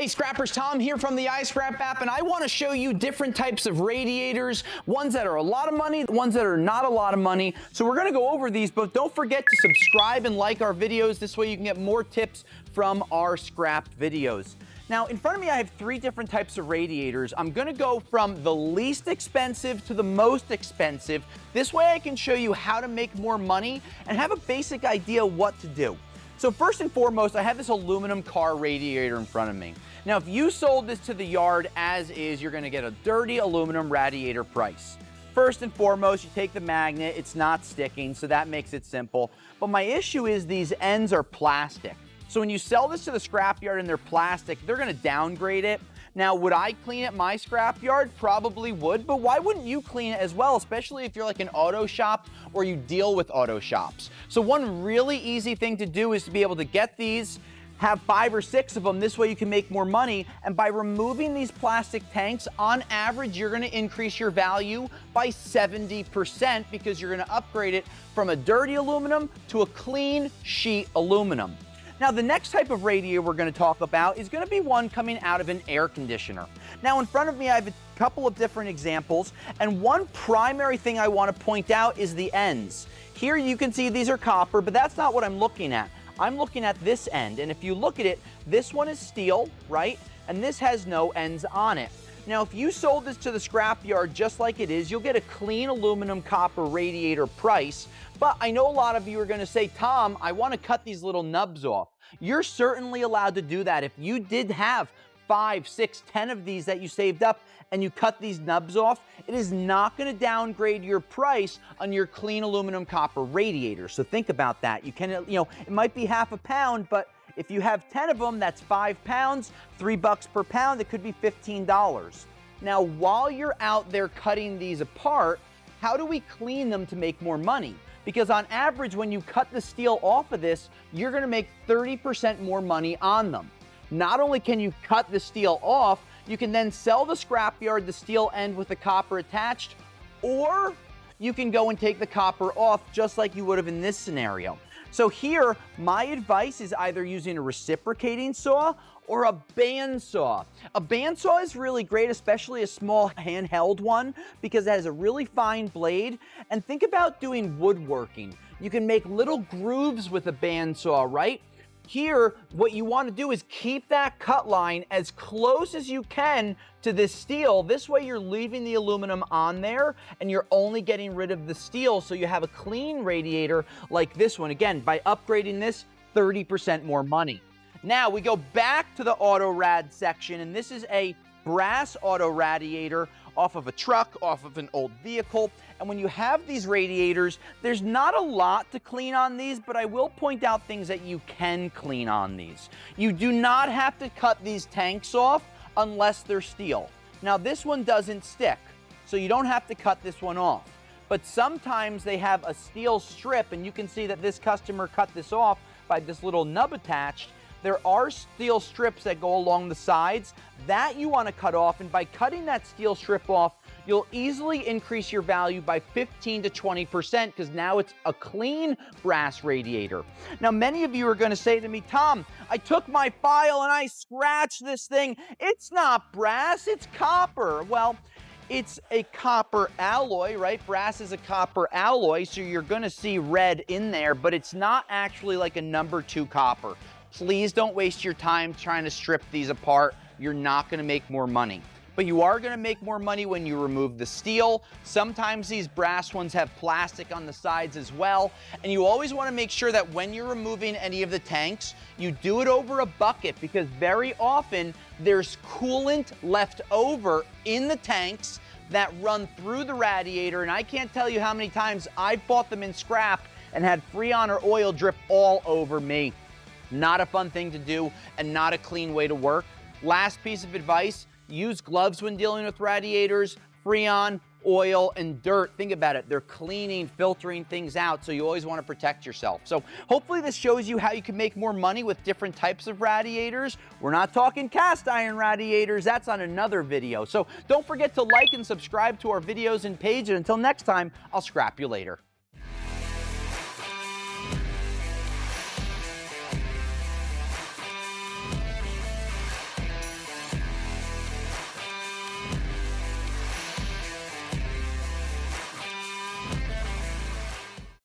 Hey Scrappers, Tom here from the iScrap app, and I want to show you different types of radiators, ones that are a lot of money, ones that are not a lot of money. So we're going to go over these, but don't forget to subscribe and like our videos. This way you can get more tips from our scrap videos. Now, in front of me, I have three different types of radiators. I'm going to go from the least expensive to the most expensive. This way I can show you how to make more money and have a basic idea what to do. So first and foremost, I have this aluminum car radiator in front of me. Now, if you sold this to the yard as is, you're gonna get a dirty aluminum radiator price. First and foremost, you take the magnet, it's not sticking, so that makes it simple. But my issue is these ends are plastic. So when you sell this to the scrapyard and they're plastic, they're gonna downgrade it. Now, would I clean it my scrapyard? Probably would, but why wouldn't you clean it as well, especially if you're like an auto shop or you deal with auto shops? So one really easy thing to do is to be able to get these, have 5 or 6 of them. This way you can make more money. And by removing these plastic tanks, on average, you're gonna increase your value by 70% because you're gonna upgrade it from a dirty aluminum to a clean sheet aluminum. Now, the next type of radiator we're going to talk about is going to be one coming out of an air conditioner. Now, in front of me, I have a couple of different examples, and one primary thing I want to point out is the ends. Here you can see these are copper, but that's not what I'm looking at. I'm looking at this end, and if you look at it, this one is steel, right? And this has no ends on it. Now, if you sold this to the scrapyard just like it is, you'll get a clean aluminum copper radiator price. But I know a lot of you are going to say, Tom, I want to cut these little nubs off. You're certainly allowed to do that. If you did have 5, 6, 10 of these that you saved up and you cut these nubs off, it is not going to downgrade your price on your clean aluminum copper radiator. So think about that. You can, it might be half a pound, but if you have 10 of them, that's 5 pounds, $3 per pound, it could be $15. Now, while you're out there cutting these apart, how do we clean them to make more money? Because on average, when you cut the steel off of this, you're gonna make 30% more money on them. Not only can you cut the steel off, you can then sell the scrapyard the steel end with the copper attached, or you can go and take the copper off just like you would have in this scenario. So here, my advice is either using a reciprocating saw or a bandsaw. A bandsaw is really great, especially a small handheld one, because it has a really fine blade. And think about doing woodworking. You can make little grooves with a bandsaw, right? Here, what you want to do is keep that cut line as close as you can to this steel. This way you're leaving the aluminum on there and you're only getting rid of the steel, so you have a clean radiator like this one. Again, by upgrading this, 30% more money. Now we go back to the auto rad section, and this is a brass auto radiator off of a truck, off of an old vehicle. And when you have these radiators, there's not a lot to clean on these, but I will point out things that you can clean on these. You do not have to cut these tanks off unless they're steel. Now this one doesn't stick, so you don't have to cut this one off. But sometimes they have a steel strip, and you can see that this customer cut this off by this little nub attached. There are steel strips that go along the sides that you want to cut off, and by cutting that steel strip off, you'll easily increase your value by 15 to 20% because now it's a clean brass radiator. Now, many of you are going to say to me, Tom, I took my file and I scratched this thing. It's not brass, it's copper. Well, it's a copper alloy, right? Brass is a copper alloy, so you're going to see red in there, but it's not actually like a number 2 copper. Please don't waste your time trying to strip these apart. You're not going to make more money. But you are going to make more money when you remove the steel. Sometimes these brass ones have plastic on the sides as well. And you always want to make sure that when you're removing any of the tanks, you do it over a bucket, because very often there's coolant left over in the tanks that run through the radiator. And I can't tell you how many times I've bought them in scrap and had Freon or oil drip all over me. Not a fun thing to do and not a clean way to work. Last piece of advice, use gloves when dealing with radiators. Freon, oil, and dirt. Think about it. They're cleaning, filtering things out, so you always want to protect yourself. So hopefully this shows you how you can make more money with different types of radiators. We're not talking cast iron radiators. That's on another video. So don't forget to like and subscribe to our videos and page. And until next time, I'll scrap you later.